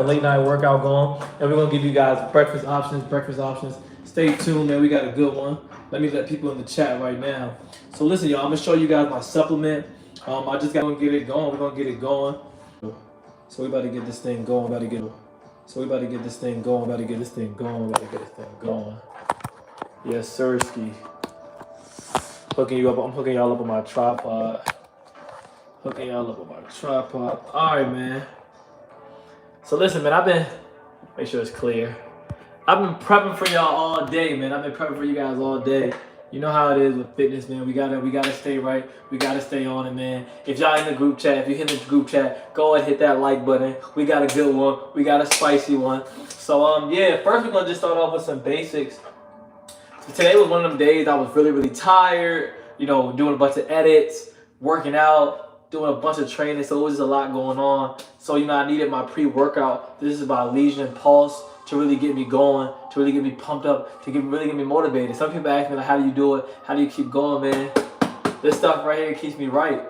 late night workout going, and we're gonna give you guys breakfast options. Stay tuned, man. We got a good one. Let me let people in the chat right now. So listen, y'all. I'm gonna show you guys my supplement. I just got to get it going. We're gonna get it going. So we about to get this thing going. About to get this thing going. Yes, sirski. Hooking you up. I'm hooking y'all up on my tripod. All right, man. So listen, man. Make sure it's clear. I've been prepping for y'all all day, man. I've been prepping for you guys all day. You know how it is with fitness, man. We gotta stay right. We gotta stay on it, man. If y'all in the group chat, if you're in the group chat, go ahead and hit that like button. We got a good one. We got a spicy one. So yeah, first we're gonna just start off with some basics. So today was one of them days I was really, really tired. You know, doing a bunch of edits, working out, doing a bunch of training. So it was just a lot going on. So you know, I needed my pre-workout. This is by Legion Pulse, to really get me going, to really get me pumped up, to really get me motivated. Some people ask me, like, how do you do it? How do you keep going, man? This stuff right here keeps me right.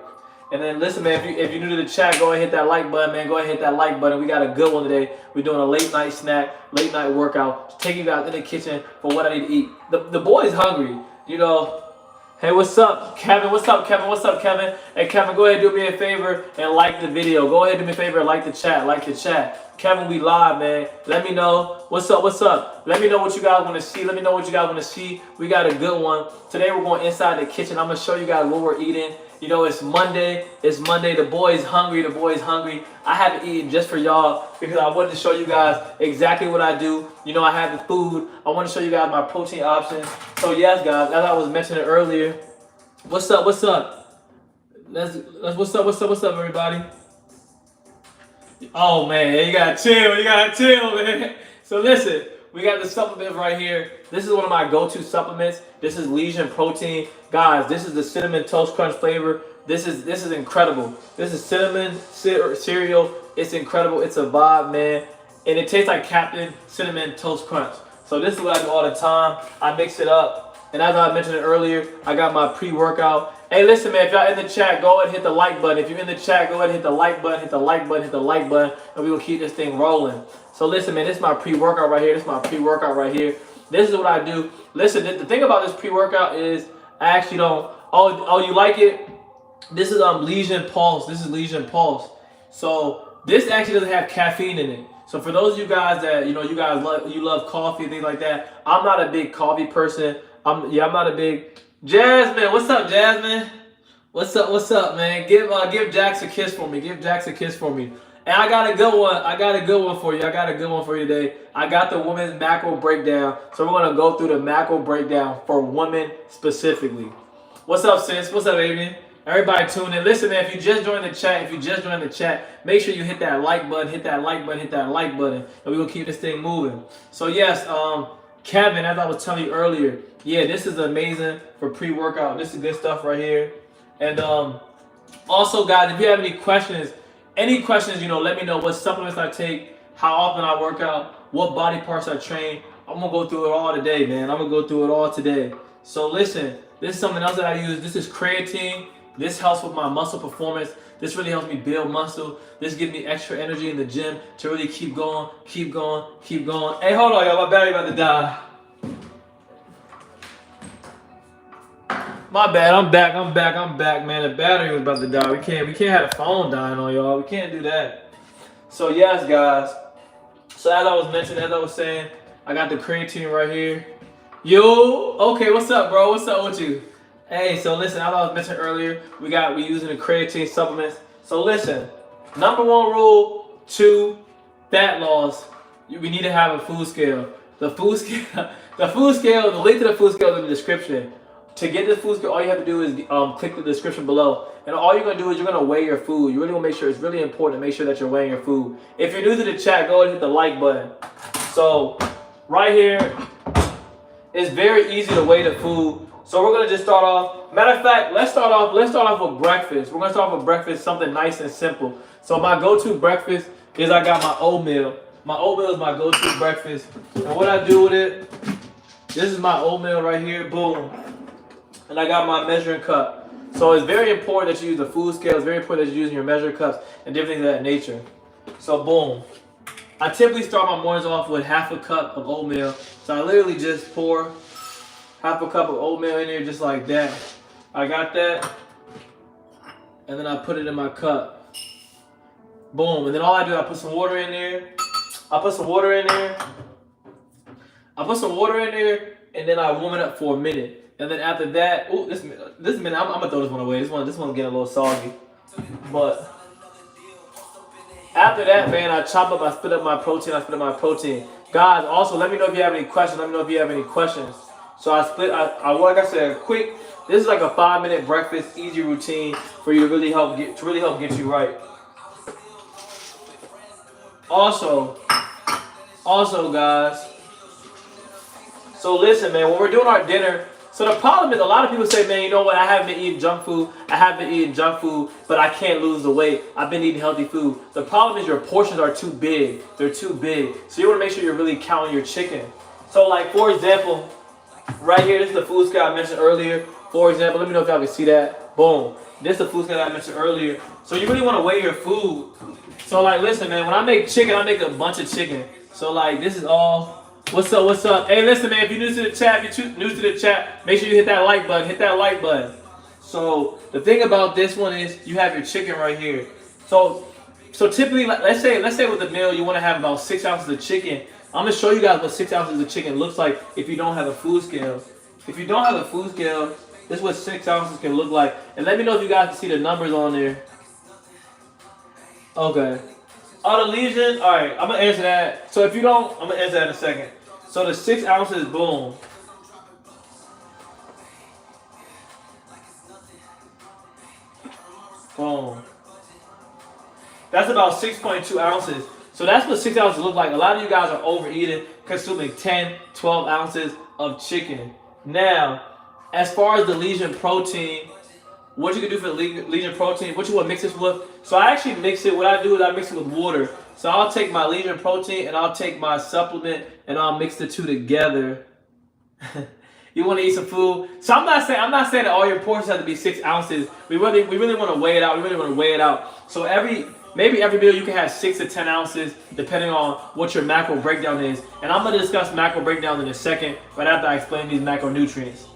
And then listen, man, if you're new to the chat, go ahead and hit that like button, man. Go ahead and hit that like button. We got a good one today. We're doing a late night snack, late night workout, taking you guys in the kitchen for what I need to eat. The boy's hungry, you know. Hey, what's up, Kevin? What's up, Kevin? Hey, Kevin, go ahead and do me a favor and like the video. Go ahead and do me a favor and like the chat. Kevin, we live, man. Let me know. What's up? Let me know what you guys want to see. We got a good one. Today we're going inside the kitchen. I'm going to show you guys what we're eating. You know, it's Monday. The boy's hungry. I haven't eaten just for y'all because I wanted to show you guys exactly what I do. You know, I have the food. I want to show you guys my protein options. So yes, guys, as I was mentioning earlier, what's up? What's up, everybody? Oh man, you gotta chill, man. So listen, we got the supplements right here. This is one of my go-to supplements. This is Legion Protein. Guys, this is the Cinnamon Toast Crunch flavor. This is incredible. This is cinnamon cereal. It's incredible. It's a vibe, man. And it tastes like Captain Cinnamon Toast Crunch. So this is what I do all the time. I mix it up. And as I mentioned earlier, I got my pre-workout. Hey, listen, man, if y'all in the chat, go ahead and hit the like button. If you're in the chat, go ahead and hit the like button, and we will keep this thing rolling. So listen, man, this is my pre-workout right here. This is what I do. Listen, the thing about this pre-workout is I actually don't. Oh, you like it? This is Legion Pulse. So this actually doesn't have caffeine in it. So for those of you guys that you love coffee and things like that, I'm not a big coffee person. I'm not a big Jasmine. What's up, Jasmine? What's up, man? Give Jax a kiss for me. And I got a good one for you today. I got the women's macro breakdown. So we're gonna go through the macro breakdown for women specifically. What's up, sis? What's up, Adrian? Everybody tune in. Listen, man, if you just joined the chat, make sure you hit that like button, and we're gonna keep this thing moving. So yes, Kevin, as I was telling you earlier, yeah, this is amazing for pre-workout. This is good stuff right here. And also, guys, if you have any questions, let me know what supplements I take, how often I work out, what body parts I train. I'm gonna go through it all today, man. So listen, this is something else that I use. This is creatine. This helps with my muscle performance. This really helps me build muscle. This gives me extra energy in the gym to really keep going. Hey, hold on, y'all. My battery about to die. My bad. I'm back, man. The battery was about to die. We can't have the phone dying on y'all. We can't do that. So yes, guys. So as I was saying, I got the creatine right here. Yo, okay, what's up, bro? What's up with you? Hey, so listen, as I was mentioning earlier, we using the creatine supplements. So listen, number one rule, 2, fat loss. We need to have a food scale. The link to the food scale is in the description. To get the food scale, all you have to do is click the description below. And all you're going to do is you're going to weigh your food. You really want to make sure, it's really important to make sure that you're weighing your food. If you're new to the chat, go ahead and hit the like button. So right here, it's very easy to weigh the food. So we're going to just start off. Matter of fact, let's start off with breakfast. We're going to start off with breakfast, something nice and simple. So my go-to breakfast is I got my oatmeal. My oatmeal is my go-to breakfast. And what I do with it, this is my oatmeal right here. Boom. And I got my measuring cup. So it's very important that you use the food scale. It's very important that you're using your measuring cups and different things of that nature. So boom. I typically start my mornings off with half a cup of oatmeal. So I literally just pour half a cup of oatmeal in there just like that. I got that. And then I put it in my cup. Boom. And then all I do, I put some water in there. I put some water in there. And then I warm it up for a minute. And then after that, oh, this minute, I'm gonna throw this one away. This one's getting a little soggy. But after that, man, I split up my protein. Guys, also let me know if you have any questions. So I like I said, quick. This is like a 5-minute breakfast, easy routine for you to really help get you right. Also, guys. So listen, man, when we're doing our dinner, so the problem is a lot of people say, man, you know what? I haven't been eating junk food, but I can't lose the weight. I've been eating healthy food. The problem is your portions are too big. They're too big. So you want to make sure you're really counting your chicken. So like, for example, right here, this is the food scale I mentioned earlier. For example, let me know if y'all can see that. Boom. This is the food scale I mentioned earlier. So you really want to weigh your food. So like, listen, man, when I make chicken, I make a bunch of chicken. So like, this is all. What's up? Hey, listen, man, if you're new to the chat, make sure you hit that like button. So the thing about this one is you have your chicken right here. So typically, let's say with the meal, you want to have about 6 ounces of chicken. I'm going to show you guys what 6 ounces of chicken looks like if you don't have a food scale. If you don't have a food scale, this is what 6 ounces can look like. And let me know if you guys can see the numbers on there. Okay. Oh, the lesion? Alright, I'm going to answer that. So if you don't, I'm going to answer that in a second. So the 6 ounces, boom. Boom. That's about 6.2 ounces. So that's what 6 ounces look like. A lot of you guys are overeating, consuming 10, 12 ounces of chicken. Now, as far as the lesion protein, what you can do for the lesion protein, what you want to mix this with. So I actually mix it, what I do is I mix it with water. So I'll take my lesion protein and I'll take my supplement and I'll mix the two together. You want to eat some food. So I'm not saying that all your portions have to be 6 ounces. We really want to weigh it out. So maybe every meal you can have 6 to 10 ounces depending on what your macro breakdown is. And I'm going to discuss macro breakdown in a second right after I explain these macronutrients.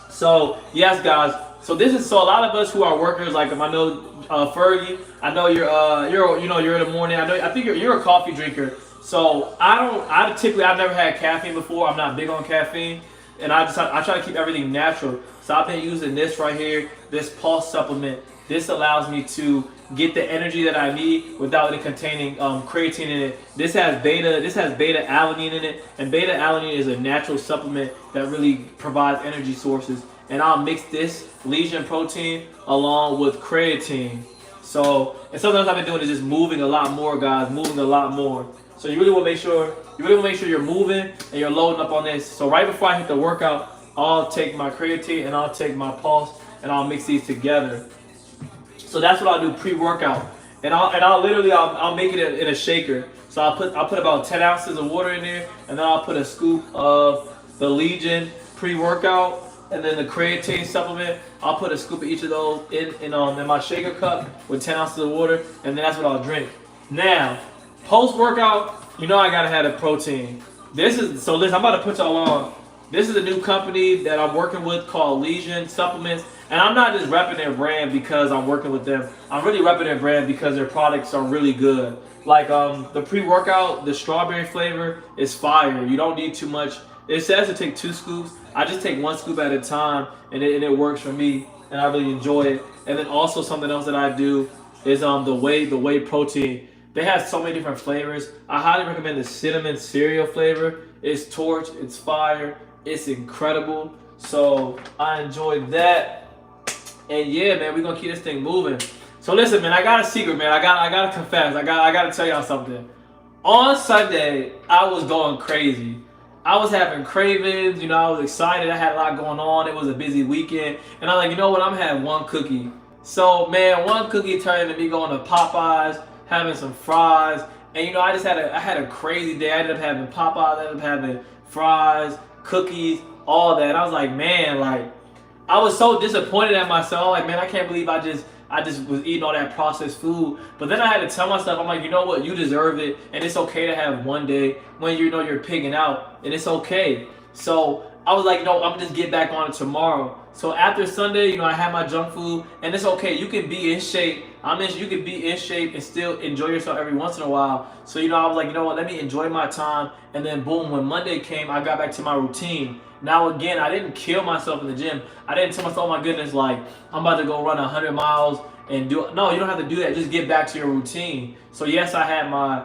So yes, guys. So a lot of us who are workers, like I know Fergie, I know you're in the morning. I think you're a coffee drinker. So I've never had caffeine before. I'm not big on caffeine, and I try to keep everything natural. So I've been using this right here, this Pulse supplement. This allows me to get the energy that I need without it containing creatine in it. This has beta alanine in it, and beta alanine is a natural supplement that really provides energy sources. And I'll mix this lesion protein along with creatine. So, and sometimes I've been doing is just moving a lot more, guys, So you really want to make sure you're moving and you're loading up on this. So right before I hit the workout, I'll take my creatine and I'll take my Pulse and I'll mix these together. So that's what I'll do pre-workout. And I'll make it in a shaker. So I'll put about 10 ounces of water in there, and then I'll put a scoop of the Legion pre-workout. And then the creatine supplement, I'll put a scoop of each of those in my shaker cup with 10 ounces of water, and then that's what I'll drink. Now, post-workout, you know I gotta have the protein. Listen, I'm about to put y'all on. This is a new company that I'm working with called Legion Supplements, and I'm not just repping their brand because I'm working with them. I'm really repping their brand because their products are really good. Like the pre-workout, the strawberry flavor is fire. You don't need too much. It says to take 2 scoops. I just take 1 scoop at a time, and it works for me, and I really enjoy it. And then also something else that I do is the whey protein. They have so many different flavors. I highly recommend the cinnamon cereal flavor. It's torch, it's fire, it's incredible. So I enjoyed that. And yeah, man, we're gonna keep this thing moving. So listen, man, I got a secret, man. I gotta confess. I gotta tell y'all something. On Sunday, I was going crazy. I was having cravings, I was excited. I had a lot going on. It was a busy weekend. And I'm like, you know what? I'm gonna have 1 cookie. So, man, 1 cookie turned into me going to Popeyes, having some fries. And, I had a crazy day. I ended up having Popeyes, I ended up having fries, cookies, all that. And I was like, man, I was so disappointed at myself. Like, man, I can't believe I just I just was eating all that processed food. But then I had to tell myself, I'm like, you know what, you deserve it, and it's okay to have one day when you know you're pigging out, and it's okay. So I was like, no, I'm gonna just get back on it tomorrow. So after Sunday, I had my junk food, and it's okay. You can be in shape. You can be in shape and still enjoy yourself every once in a while. So I was like, you know what? Let me enjoy my time. And then boom, when Monday came, I got back to my routine. Now again, I didn't kill myself in the gym. I didn't tell myself, oh my goodness, like I'm about to go run 100 miles and do. No, you don't have to do that. Just get back to your routine. So yes, I had my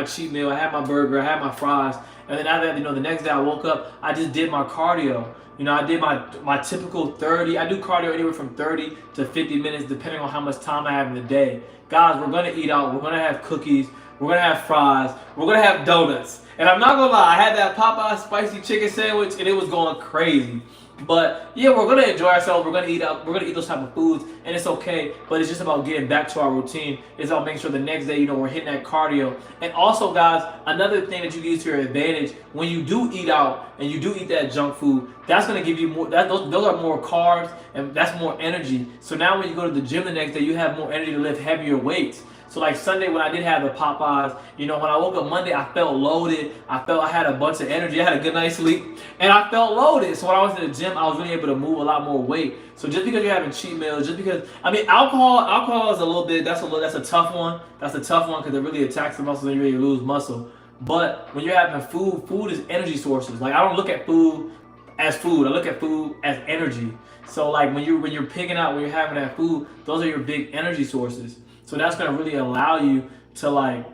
cheat meal. I had my burger. I had my fries. And then after that, the next day I woke up, I just did my cardio. I did my typical 30. I do cardio anywhere from 30 to 50 minutes, depending on how much time I have in the day. Guys, we're gonna eat out. We're gonna have cookies. We're gonna have fries. We're gonna have donuts. And I'm not gonna lie, I had that Popeye spicy chicken sandwich, and it was going crazy. But yeah, we're gonna enjoy ourselves. We're gonna eat out. We're gonna eat those type of foods, and it's okay. But it's just about getting back to our routine. It's about making sure the next day, we're hitting that cardio. And also, guys, another thing that you can use to your advantage when you do eat out and you do eat that junk food, that's gonna give you more. Those are more carbs, and that's more energy. So now when you go to the gym the next day, you have more energy to lift heavier weights. So like Sunday when I did have the Popeyes, when I woke up Monday, I felt loaded. I felt I had a bunch of energy. I had a good night's sleep, and I felt loaded. So when I was in the gym, I was really able to move a lot more weight. So just because you're having cheat meals, just because alcohol is a little bit. That's a tough one. That's a tough one because it really attacks the muscles and you really lose muscle. But when you're having food is energy sources. Like I don't look at food as food. I look at food as energy. So like when you're picking out, when you're having that food, those are your big energy sources. So that's going to really allow you to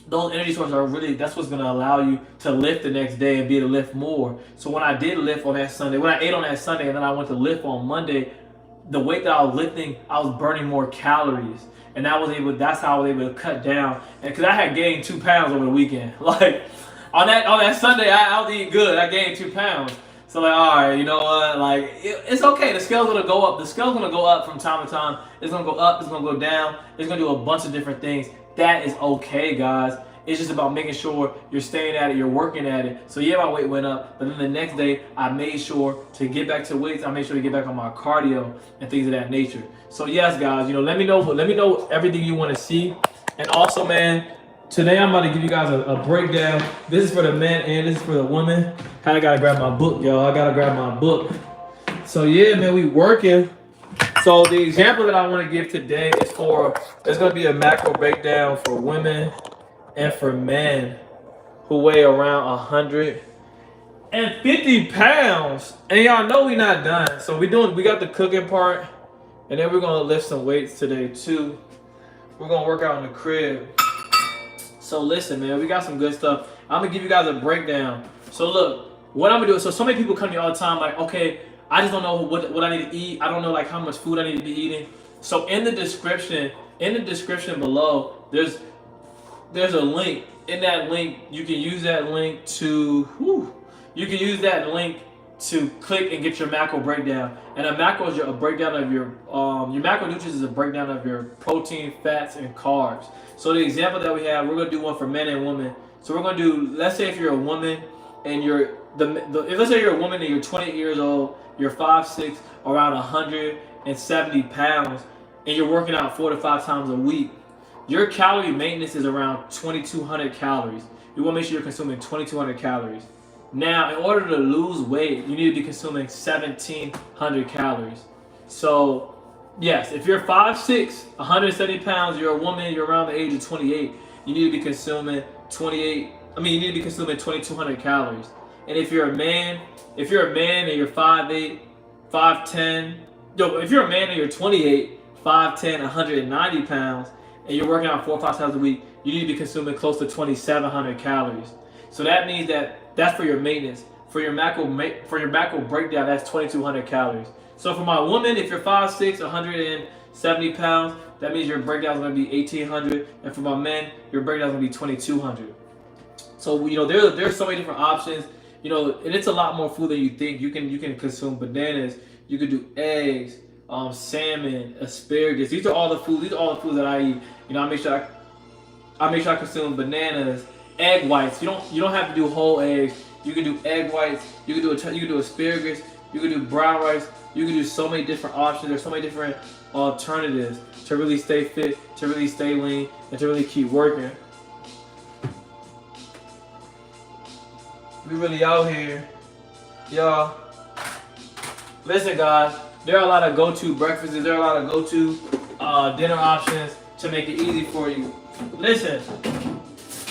those energy sources that's what's going to allow you to lift the next day and be able to lift more. So when I did lift on that Sunday, when I ate on that Sunday and then I went to lift on Monday, the weight that I was lifting, I was burning more calories. And that's how I was able to cut down. And cause I had gained 2 pounds over the weekend. Like on that Sunday, I was eating good. I gained 2 pounds. So like, all right, you know what? Like, it's okay. The scale's gonna go up. The scale's gonna go up from time to time. It's gonna go up. It's gonna go down. It's gonna do a bunch of different things. That is okay, guys. It's just about making sure you're staying at it, you're working at it. So yeah, my weight went up, but then the next day I made sure to get back to weights. I made sure to get back on my cardio and things of that nature. So yes, guys, let me know everything you want to see. And also, man, today I'm about to give you guys a breakdown. This is for the men and this is for the women. I gotta grab my book, y'all. I gotta grab my book. So yeah, man, we working. So the example that I want to give today is it's gonna be a macro breakdown for women and for men who weigh around 150 pounds. And y'all know we not done. So we got the cooking part, and then we're gonna lift some weights today too. We're gonna work out in the crib. So listen, man, we got some good stuff. I'm gonna give you guys a breakdown. So look, what I'm gonna do. So many people come to me all the time, like, okay, I just don't know what I need to eat. I don't know like how much food I need to be eating. So in the description below, there's a link. In that link, you can use that link to click and get your macro breakdown. And a macro is a breakdown of your macronutrients is a breakdown of your protein, fats, and carbs. So the example that we have, we're gonna do one for men and women. So we're gonna do, let's say if you're a woman and let's say you're a woman and you're 28 years old, you're 5'6", around 170 pounds, and you're working out 4 to 5 times a week. Your calorie maintenance is around 2,200 calories. You want to make sure you're consuming 2,200 calories. Now, in order to lose weight, you need to be consuming 1,700 calories. So, yes, if you're 5'6", 170 pounds, you're a woman, you're around the age of 28, you need to be consuming 2,200 calories. And if you're a man and you're 5'8", 5'10", if you're a man and you're 28, 5'10", 190 pounds, and you're working out 4 or 5 times a week, you need to be consuming close to 2,700 calories. So that means that's for your maintenance. For your macro breakdown, that's 2,200 calories. So for my woman, if you're 5'6", 170 pounds, that means your breakdown is going to be 1,800. And for my men, your breakdown is going to be 2,200. So there's so many different options. And it's a lot more food than you think. You can consume bananas. You can do eggs, salmon, asparagus. These are all the foods that I eat. I make sure I consume bananas, egg whites. You don't have to do whole eggs. You can do egg whites. You can do asparagus. You can do brown rice. You can do so many different options. There's so many different alternatives to really stay fit, to really stay lean, and to really keep working. We really out here, y'all. Listen, guys, there are a lot of go-to breakfasts. There are a lot of go-to dinner options to make it easy for you. Listen,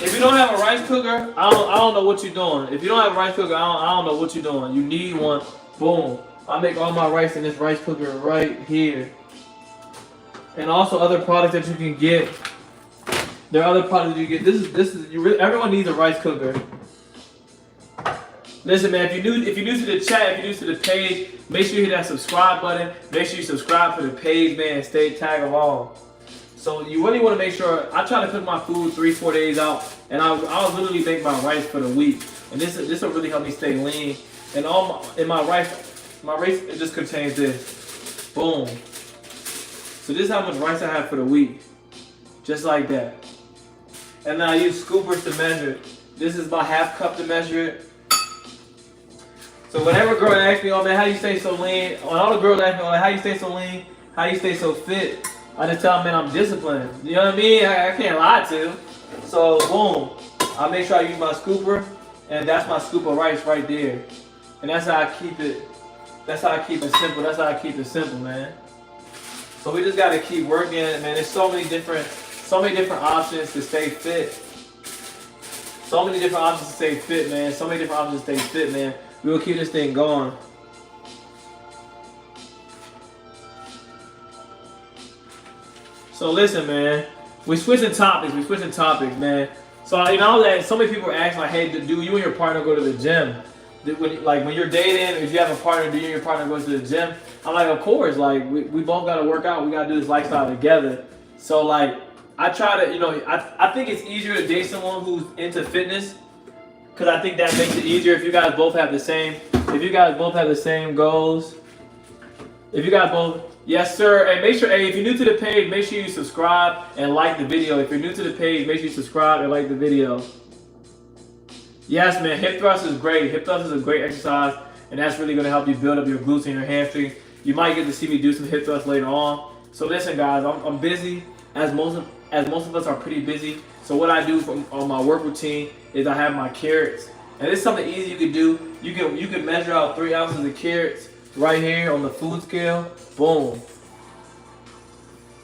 if you don't have a rice cooker, I don't know what you're doing. If you don't have a rice cooker, I don't know what you're doing. You need one. Boom. I make all my rice in this rice cooker right here. And also other products that you can get. There are other products you get. Everyone needs a rice cooker. Listen, man, if you're new to the chat, if you're new to the page, make sure you hit that subscribe button. Make sure you subscribe to the page, man, and stay tag along. So you really want to make sure. I try to cook my food 3-4 days out, and I'll literally make my rice for the week. And this will really help me stay lean. And my rice it just contains this. Boom. So this is how much rice I have for the week, just like that. And then I use scoopers to measure it. This is my half cup to measure it. So whenever a girl asks me, oh man, how you stay so lean? When all the girls ask me, oh, how you stay so lean? How you stay so fit? I just tell them, man, I'm disciplined. You know what I mean? I can't lie to. So boom, I make sure I use my scooper, and that's my scoop of rice right there. And that's how I keep it. That's how I keep it simple. That's how I keep it simple, man. So we just gotta keep working, man. There's so many different options to stay fit. So many different options to stay fit, man. So many different options to stay fit, man. We will keep this thing going. So listen, man. We're switching topics, man. So you know that so many people are asking, like, hey, do you and your partner go to the gym? When you're dating, if you have a partner, do you and your partner go to the gym? I'm like, of course. Like we both gotta work out. We gotta do this lifestyle together. So like I try to, I think it's easier to date someone who's into fitness. Because I think that makes it easier if you guys both have the same goals. If you guys both, yes sir. And make sure, hey, if you're new to the page, make sure you subscribe and like the video. If you're new to the page, make sure you subscribe and like the video. Yes, man, hip thrust is great. Hip thrust is a great exercise, and that's really going to help you build up your glutes and your hamstrings. You might get to see me do some hip thrust later on. So listen, guys, I'm busy, as most of us are pretty busy. So what I do on my work routine is I have my carrots, and it's something easy you can do. You can measure out 3 ounces of carrots right here on the food scale. Boom.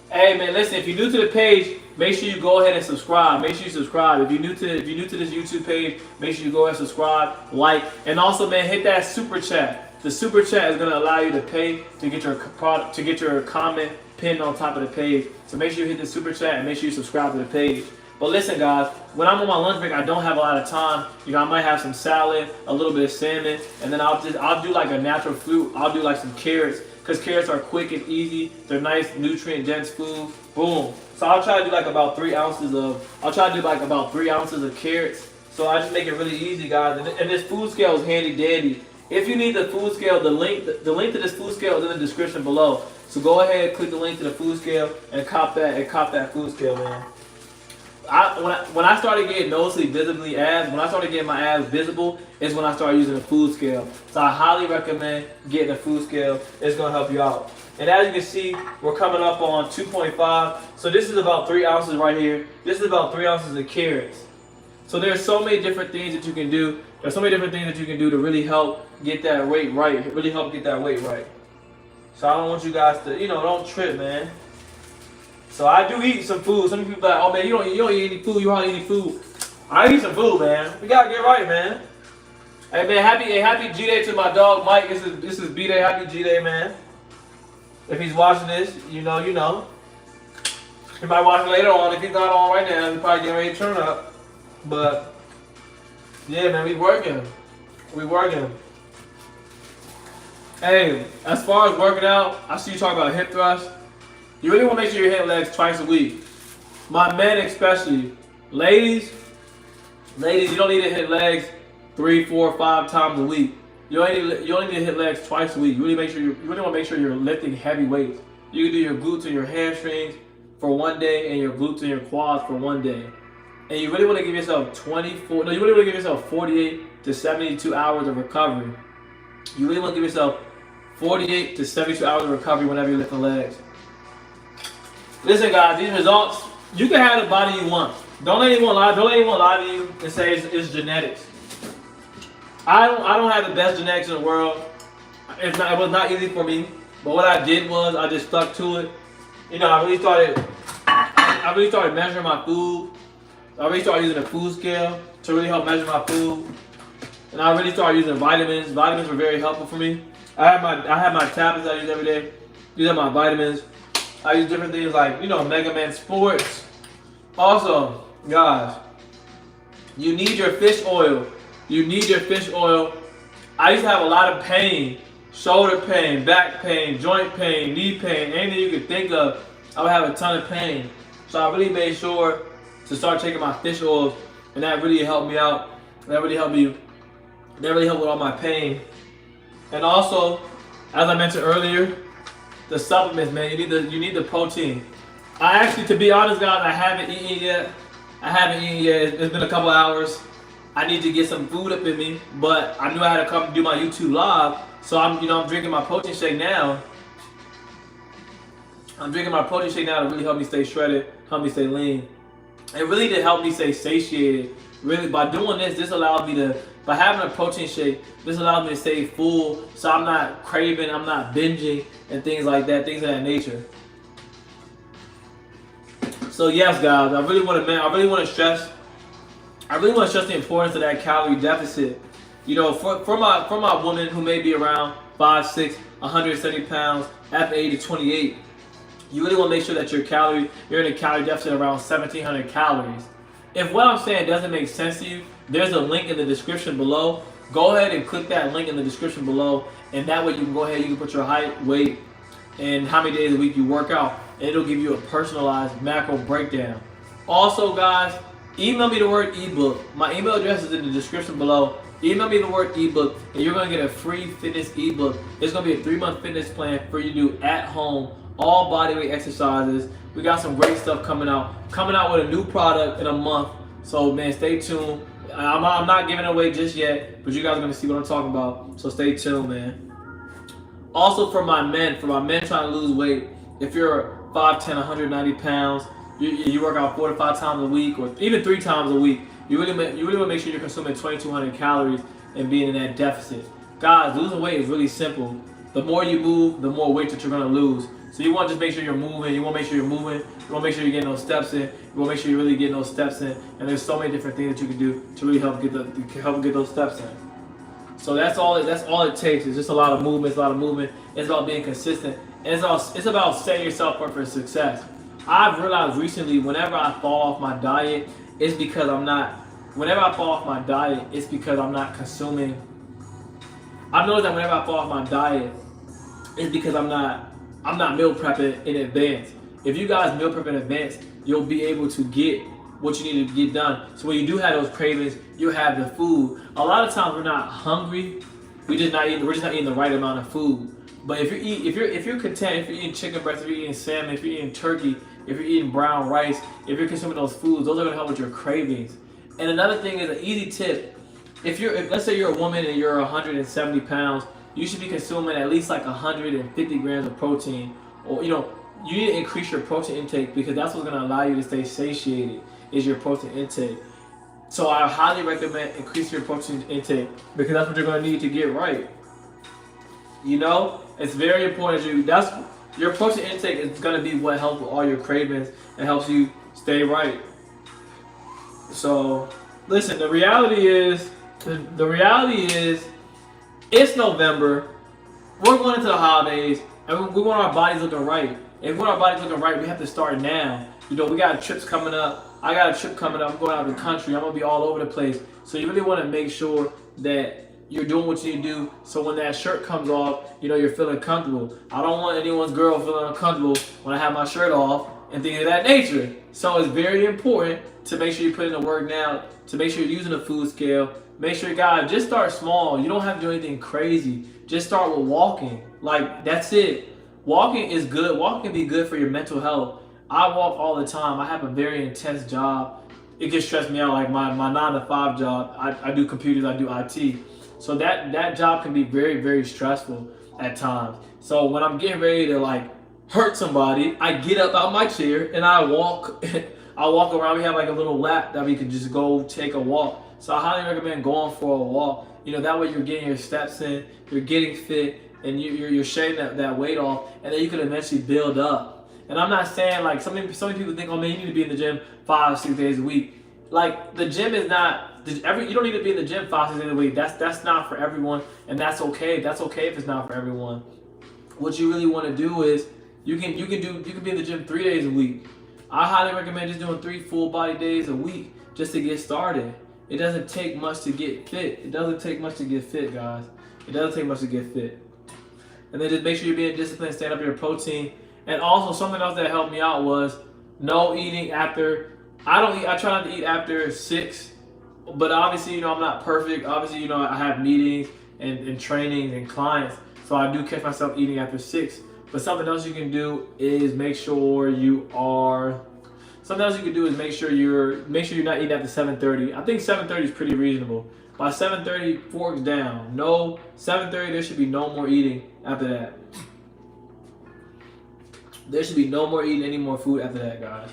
Hey man, listen, if you're new to the page, make sure you go ahead and subscribe. Make sure you subscribe. If you're new to this YouTube page, make sure you go ahead and subscribe, like, and also man, hit that super chat. The super chat is gonna allow you to pay to get your product, to get your comment pinned on top of the page. So make sure you hit the super chat and make sure you subscribe to the page. But listen, guys, when I'm on my lunch break, I don't have a lot of time. I might have some salad, a little bit of salmon, and then I'll do like a natural fruit. I'll do like some carrots, because carrots are quick and easy. They're nice, nutrient-dense food. Boom. So I'll try to do like about 3 ounces of carrots. So I just make it really easy, guys. And this food scale is handy dandy. If you need the food scale, the link to this food scale is in the description below. So go ahead, click the link to the food scale and cop that food scale, man. When I started getting noticeably visibly abs, when I started getting my abs visible, is when I started using a food scale. So I highly recommend getting a food scale. It's gonna help you out. And as you can see, we're coming up on 2.5. So this is about 3 ounces right here. This is about 3 ounces of carrots. So there's so many different things that you can do. There's so many different things that you can do to really help get that weight right. So I don't want you guys to, don't trip, man. So I do eat some food. Some people are like, oh man, you don't eat any food. You hardly eat any food. I eat some food, man. We gotta get right, man. Hey man, happy G-Day to my dog Mike. This is B-Day. Happy G-Day, man. If he's watching this, you know. He might watch it later on. If he's not on right now, he's probably getting ready to turn up. But yeah, man, we working. Hey, as far as working out, I see you talking about hip thrust. You really want to make sure you're hitting legs twice a week. My men especially. Ladies, you don't need to hit legs 3, 4, 5 times a week. You only need to hit legs twice a week. You really want to make sure you're lifting heavy weights. You can do your glutes and your hamstrings for one day and your glutes and your quads for one day. And you really want to give yourself 48 to 72 hours of recovery. You really want to give yourself 48 to 72 hours of recovery whenever you're lifting legs. Listen, guys, these results, you can have the body you want. Don't let anyone lie to you and say it's genetics. I don't have the best genetics in the world. It was not easy for me. But what I did was I just stuck to it. You know, I really started measuring my food. I really started using a food scale to really help measure my food. And I really started using vitamins. Vitamins were very helpful for me. I have my tablets I use every day. These are my vitamins. I use different things like, you know, Mega Man Sports. Also, guys, you need your fish oil. You need your fish oil. I used to have a lot of pain. Shoulder pain, back pain, joint pain, knee pain, anything you could think of, I would have a ton of pain. So I really made sure to start taking my fish oils, and that really helped me out. That really helped with all my pain. And also, as I mentioned earlier, the supplements, man, you need the protein. I actually, to be honest, guys, I haven't eaten yet. It's been a couple hours. I need to get some food up in me, but I knew I had to come do my YouTube live. So I'm drinking my protein shake now. I'm drinking my protein shake now to really help me stay shredded, help me stay lean. It really did help me stay satiated. Really, by doing this allows me to, by having a protein shake, this allows me to stay full. So I'm not craving, I'm not binging, and things like that, things of that nature. So yes, guys, I really want to stress the importance of that calorie deficit. You know, for my woman who may be around 5'6", 170 pounds, after age of 28, you really want to make sure that you're in a calorie deficit around 1,700 calories. If what I'm saying doesn't make sense to you, there's a link in the description below. Go ahead and click that link in the description below, and that way you can go ahead, you can put your height, weight, and how many days a week you work out, and it'll give you a personalized macro breakdown. Also, guys, email me the word ebook. My email address is in the description below. Email me the word ebook, and you're going to get a free fitness ebook. It's going to be a 3-month fitness plan for you to do at home, all bodyweight exercises. We got some great stuff coming out with a new product in a month. So man, stay tuned. I'm not giving it away just yet, but you guys are going to see what I'm talking about. So stay tuned, man. Also for my men trying to lose weight, if you're 5'10", 190 pounds, you work out 4 to 5 times a week, or even 3 times a week. You really want to make sure you're consuming 2,200 calories and being in that deficit. Guys, losing weight is really simple. The more you move, the more weight that you're going to lose. So you want to just make sure you're moving. You want to make sure you're moving. You want to make sure you're getting those steps in. You want to make sure you're really getting those steps in. And there's so many different things that you can do to really help get those steps in. So that's all it takes. It's just a lot of movement. It's about being consistent. And it's about setting yourself up for success. I've realized recently, whenever I fall off my diet, it's because I'm not consuming. I've noticed that whenever I fall off my diet, it's because I'm not meal prepping in advance. If you guys meal prep in advance, you'll be able to get what you need to get done. So when you do have those cravings, you have the food. A lot of times we're not hungry. We're just not eating the right amount of food. But if you're content, if you're eating chicken breast, if you're eating salmon, if you're eating turkey, if you're eating brown rice, if you're consuming those foods, those are gonna help with your cravings. And another thing is an easy tip. If let's say you're a woman and you're 170 pounds, you should be consuming at least like 150 grams of protein. Or you need to increase your protein intake, because that's what's gonna allow you to stay satiated, is your protein intake. So I highly recommend increasing your protein intake, because that's what you're gonna need to get right. It's very important. Your protein intake is gonna be what helps with all your cravings and helps you stay right. So listen, the reality is it's November. We're going into the holidays, and we want our bodies looking right. If we want our bodies looking right, we have to start now. We got trips coming up. I got a trip coming up. I'm going out of the country. I'm gonna be all over the place. So you really want to make sure that you're doing what you need to do, so when that shirt comes off, you're feeling comfortable. I don't want anyone's girl feeling uncomfortable when I have my shirt off and things of that nature. So it's very important to make sure you put in the work now, to make sure you're using a food scale. Make sure, guys, just start small. You don't have to do anything crazy. Just start with walking. Like, that's it. Walking is good. Walking can be good for your mental health. I walk all the time. I have a very intense job. It can stress me out, like my 9-to-5 job. I do computers, I do IT. So that job can be very, very stressful. at times. So when I'm getting ready to like hurt somebody, I get up out my chair and I walk. I walk around. We have like a little lap that we can just go take a walk. So I highly recommend going for a walk. You know, that way you're getting your steps in, you're getting fit, and you're shaving that weight off, and then you can eventually build up. And I'm not saying like some people think, oh man, you need to be in the gym 5-6 days a week. Like the gym is not you don't need to be in the gym 5-6 days a week. That's not for everyone, and that's okay. That's okay if it's not for everyone. What you really want to do is you can be in the gym 3 days a week. I highly recommend just doing 3 full body days a week just to get started. It doesn't take much to get fit. It doesn't take much to get fit, guys. It doesn't take much to get fit. And then just make sure you're being disciplined, stand up your protein. And also something else that helped me out was no eating after. I try not to eat after 6. But obviously, you know, I'm not perfect. Obviously, you know, I have meetings and trainings and clients. So I do catch myself eating after 6. But something else you can do is make sure you're not eating after 7:30. I think 7:30 is pretty reasonable. By 7:30, forks down. No, 7:30, there should be no more eating after that. There should be no more eating any more food after that, guys.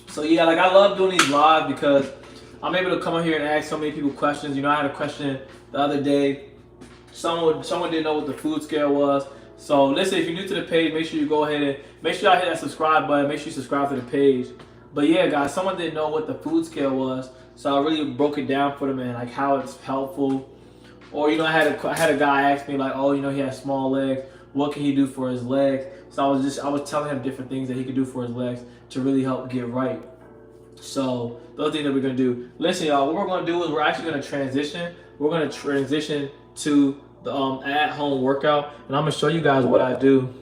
So yeah, like I love doing these live because I'm able to come on here and ask so many people questions. You know, I had a question the other day. Someone didn't know what the food scale was. So listen, if you're new to the page, make sure you go ahead and make sure y'all hit that subscribe button. Make sure you subscribe to the page. But yeah, guys, someone didn't know what the food scale was, so I really broke it down for them and like how it's helpful. Or you know, I had a guy ask me like, oh, you know, he has small legs. What can he do for his legs? So I was telling him different things that he could do for his legs to really help get right. So those things that we're gonna do. Listen, y'all, what we're gonna do is we're actually gonna transition. We're gonna transition to the at-home workout, and I'm gonna show you guys what I do.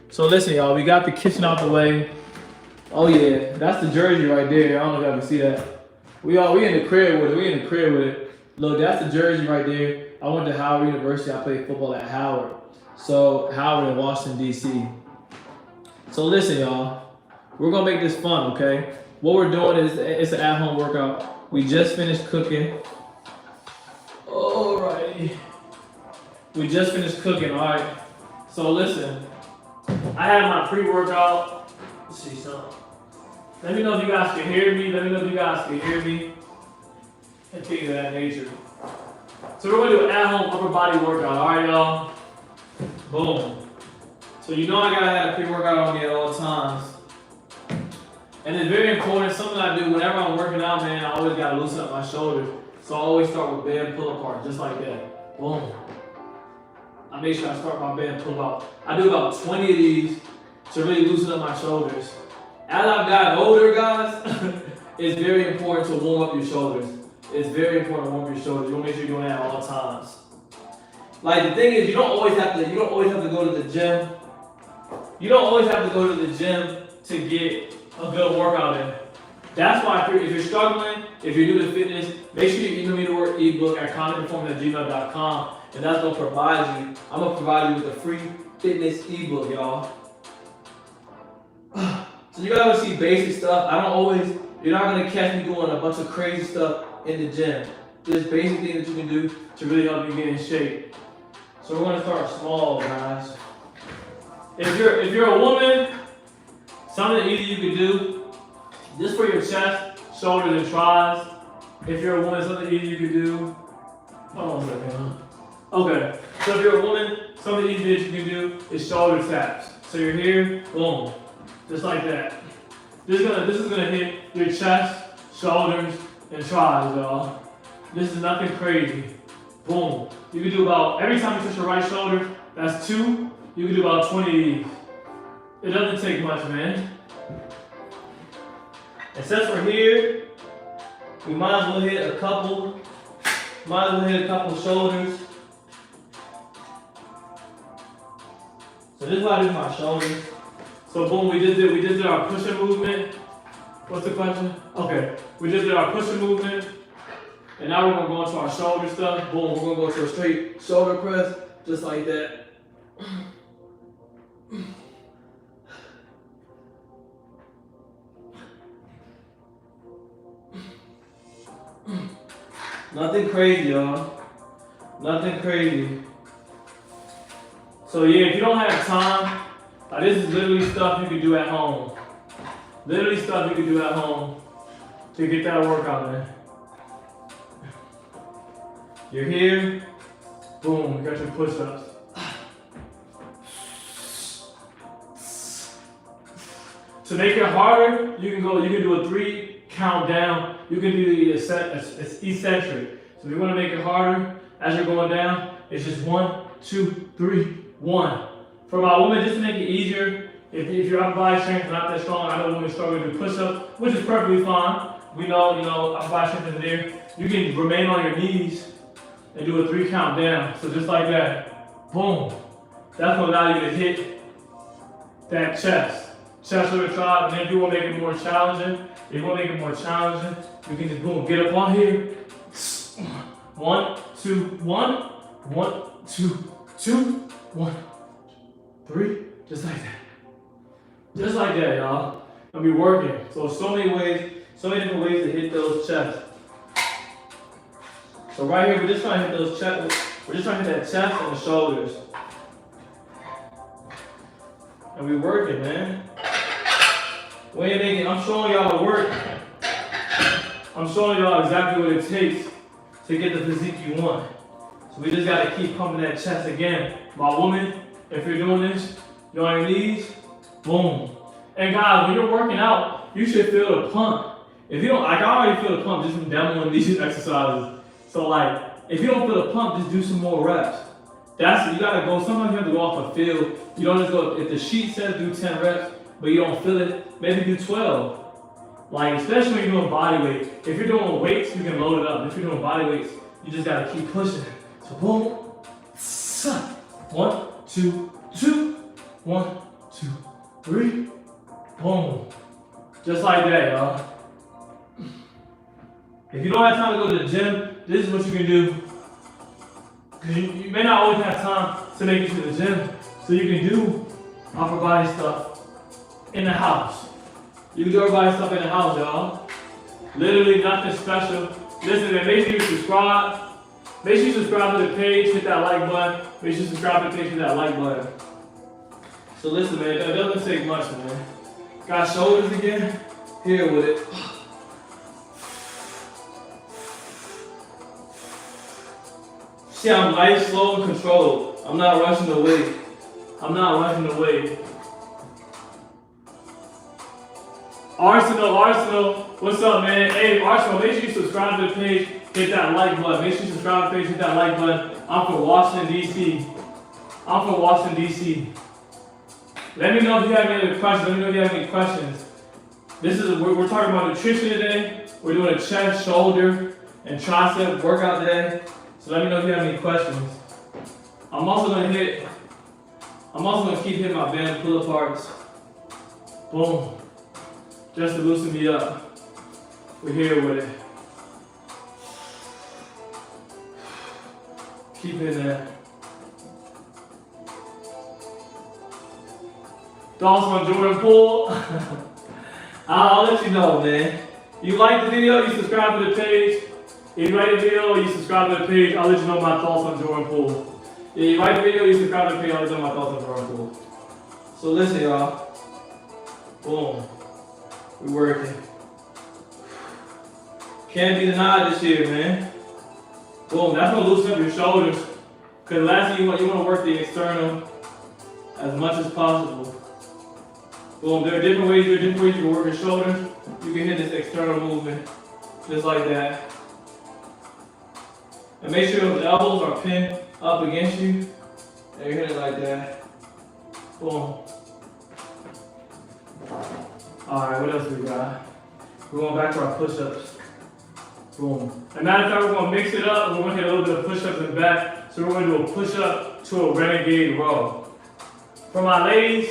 So listen, y'all, we got the kitchen out the way. Oh yeah, that's the jersey right there. I don't know if y'all can see that. We in the crib with it. Look, that's the jersey right there. I went to Howard University. I played football at Howard. So Howard in Washington, D.C. So listen, y'all, we're gonna make this fun, okay? What we're doing is it's an at-home workout. We just finished cooking. Alrighty. We just finished cooking, alright? So listen, I have my pre-workout. Let's see something. Let me know if you guys can hear me. And things of that nature. So we're gonna do an at-home upper body workout, alright, y'all? Boom. So you know I gotta have a pre-workout on me at all times. And it's very important, something I do whenever I'm working out, man, I always gotta loosen up my shoulders. So I always start with band pull apart, just like that. Boom. I make sure I start my band pull out. I do about 20 of these to really loosen up my shoulders. As I've gotten older, guys, it's very important to warm up your shoulders. It's very important to warm up your shoulders. You want to make sure you're doing that at all times. Like the thing is, you don't always have to go to the gym. You don't always have to go to the gym to get a good workout in. That's why if you're struggling, if you're new to fitness, make sure you email me the word ebook at contentperformance@gmail.com, and that's gonna provide you. I'm gonna provide you with a free fitness ebook, y'all. So you gotta see basic stuff. You're not gonna catch me doing a bunch of crazy stuff in the gym. There's basic things that you can do to really help you get in shape. So we're gonna start small, guys. If you're a woman, something easy you can do, just for your chest, shoulders, and tries. If you're a woman, something easy you can do. Hold on a second. Okay. So if you're a woman, something easy that you can do is shoulder taps. So you're here, boom, just like that. This is gonna hit your chest, shoulders, and tries, y'all. This is nothing crazy. Boom. You can do about, every time you touch your right shoulder, that's 2. You can do about 20 of these. It doesn't take much, man. And since we're here, we might as well hit a couple shoulders. So this is how I do my shoulders. So boom, we just did our push-up movement. What's the question? Okay, we just did our push-up movement. And now we're gonna go into our shoulder stuff. Boom, we're gonna go to a straight shoulder press, just like that. Nothing crazy, y'all. Nothing crazy. So yeah, if you don't have time, this is literally stuff you can do at home. Literally stuff you can do at home to get that workout in. You're here, boom, you got your push-ups. To make it harder, you can do a 3 count down. You can do the eccentric. So if you want to make it harder, as you're going down, it's just 1, 2, 3, 1. For my women, just to make it easier, if your upper body strength is not that strong, I know women struggle to do push-ups, which is perfectly fine. We know, upper body strength is there. You can remain on your knees and do a 3 count down. So just like that, boom. That's what allows you to hit that chest over the top. And then if you want to make it more challenging, you can just boom, get up on here. 1, 2, 1, 1, 2, 2, 1, 3, just like that. Just like that, y'all. I'll be working. So many different ways to hit those chests. So right here, we're just trying to hit those chests. We're just trying to hit that chest and the shoulders. And we working, man. I'm showing y'all the work. I'm showing y'all exactly what it takes to get the physique you want. So we just gotta keep pumping that chest again. My woman, if you're doing this, you're on your knees, boom. And guys, when you're working out, you should feel the pump. If you don't, I already feel the pump just from demoing these exercises. So if you don't feel the pump, just do some more reps. You gotta go, sometimes you have to go off a feel. You don't just go, if the sheet says do 10 reps, but you don't feel it, maybe do 12. Especially when you're doing body weight. If you're doing weights, you can load it up. If you're doing body weights, you just gotta keep pushing. So boom, 1, 2, 2, 1, 2, 3, boom. Just like that, y'all. If you don't have time to go to the gym, this is what you can do. Because you may not always have time to make it to the gym. So you can do upper body stuff in the house. You can do upper body stuff in the house, y'all. Literally nothing special. Listen, man, make sure you subscribe. Make sure you subscribe to the page, hit that like button. Make sure you subscribe to the page, hit that like button. So listen, man, it doesn't take much, man. Got shoulders again? Here with it. See, I'm light, slow, and controlled. I'm not rushing the weight. Arsenal, what's up, man? Hey, Arsenal, make sure you subscribe to the page, hit that like button. Make sure you subscribe to the page, hit that like button. I'm from Washington, D.C. Let me know if you have any questions. We're talking about nutrition today. We're doing a chest, shoulder, and tricep workout today. So let me know if you have any questions. I'm also gonna keep hitting my band pull aparts. Boom. Just to loosen me up. We're here with it. Keep hitting that. Thoughts on Jordan Poole? I'll let you know, man. You like the video, you subscribe to the page. If you like the video, you subscribe to the page, I'll let you know my thoughts on Jordan Poole. If you like the video, you subscribe to the page, I'll let you know my thoughts on Jordan Poole. So listen, y'all. Boom. We working. Can't be denied this year, man. Boom. That's gonna loosen up your shoulders. Because lastly, you want to work the external as much as possible. Boom. There are different ways you can work your shoulders. You can hit this external movement just like that. And make sure those elbows are pinned up against you. And you hit it like that. Boom. Alright, what else we got? We're going back to our push-ups. Boom. As a matter of fact, we're going to mix it up and we're going to hit a little bit of push-ups in the back. So we're going to do a push-up to a renegade row. For my ladies,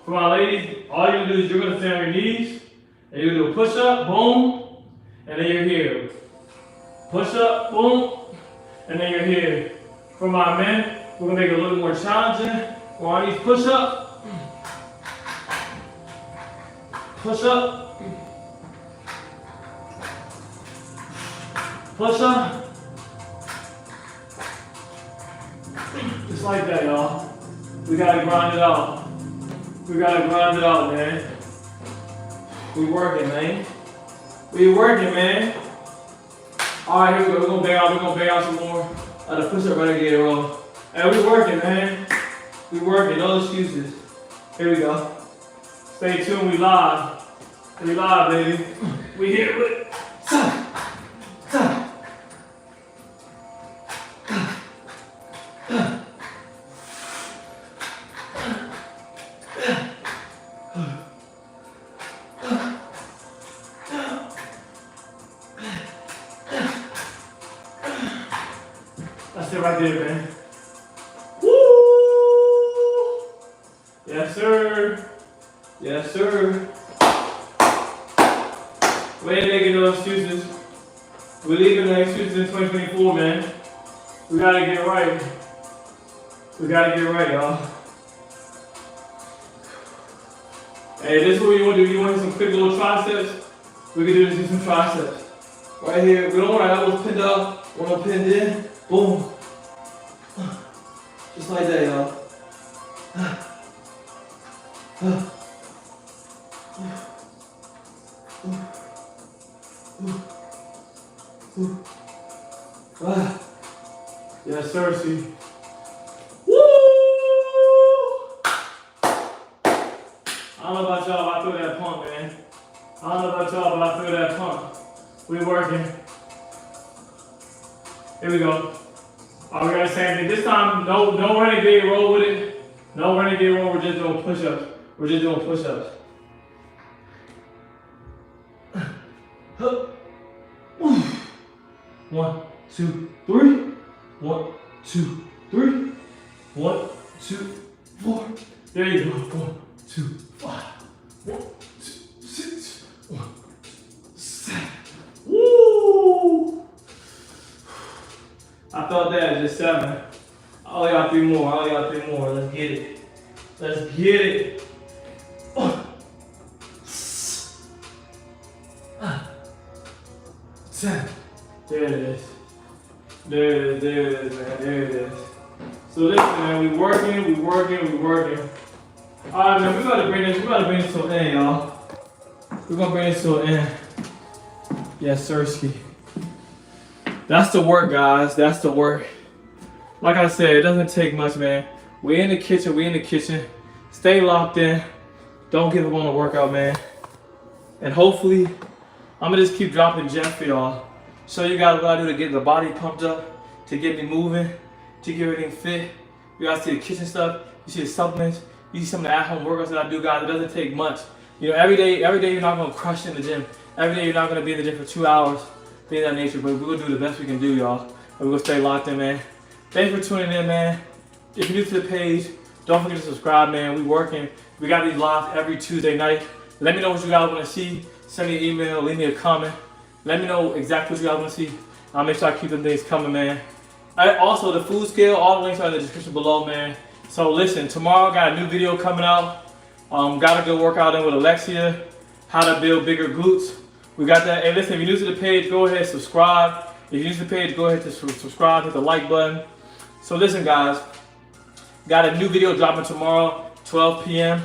all you're going to do is you're going to stay on your knees and you're going to do a push-up, boom, and then you're here. Push up, boom, and then you're here. For my men, we're gonna make it a little more challenging. We're on these push up, push up, push up, like that, y'all. We gotta grind it out. We gotta grind it out, man. We working, man. We working, man. All right, here we go. We're gonna bang out some more. The push-up renegade roll. Hey, we working, man. We working. No excuses. Here we go. Stay tuned. We live. We live, baby. We here with. That's it right there, man. Woo! Yes, sir. Yes, sir. We ain't making no excuses. We're leaving no excuses in 2024, man. We gotta get right. We gotta get right, y'all. Hey, this is what you want to do. You want some quick little triceps? We can do this with some triceps. Right here. We don't want our elbows pinned up. We want them pinned in. Boom. Just like that, y'all. Yes, sir, see. Woo! I don't know about y'all, but I feel that pump, man. I don't know about y'all, but I feel that pump. We working. Here we go. Oh, we got the same thing. This time, no renegade roll with it. No renegade roll, we're just doing push-ups. We're just doing push-ups. 1, 2, 3. 1, 2, 3. 1, 2, 4. There you go. 1, 2, 5. 1, 2, 6. 1, 7. Woo! I thought that was just 7. I only got 3 more. I only got 3 more. Let's get it. Let's get it. 10. There it is. There it is, man. There it is. So listen, man, we working. Alright, man, we gotta bring this to an end, y'all. We're gonna bring this to an end. Yes, sirski. That's the work, guys. That's the work. Like I said, it doesn't take much, man. We're in the kitchen. Stay locked in. Don't give up on the workout, man. And hopefully, I'm gonna just keep dropping gems for y'all. Show you guys what I do to get the body pumped up, to get me moving, to get everything fit. You guys see the kitchen stuff, you see the supplements, you see some of the at-home workouts that I do, guys. It doesn't take much. You know, every day you're not gonna crush in the gym. Every day you're not gonna be in the gym for 2 hours, things of that nature, but we're gonna do the best we can do, y'all. And we're gonna stay locked in, man. Thanks for tuning in, man. If you're new to the page, don't forget to subscribe, man. We working. We got these live every Tuesday night. Let me know what you guys wanna see. Send me an email, leave me a comment. Let me know exactly what you guys want to see. I'll make sure I keep them things coming, man. Also, the food scale, all the links are in the description below, man. So listen, tomorrow I got a new video coming out. Got a good workout in with Alexia. How to build bigger glutes. We got that. Hey, listen, if you're new to the page, go ahead and subscribe. If you're new to the page, go ahead and subscribe, hit the like button. So listen, guys. Got a new video dropping tomorrow, 12 p.m.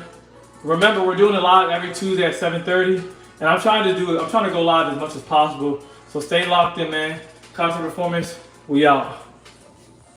Remember, we're doing it live every Tuesday at 7:30. And I'm trying to go live as much as possible. So stay locked in, man. Content Performance, we out.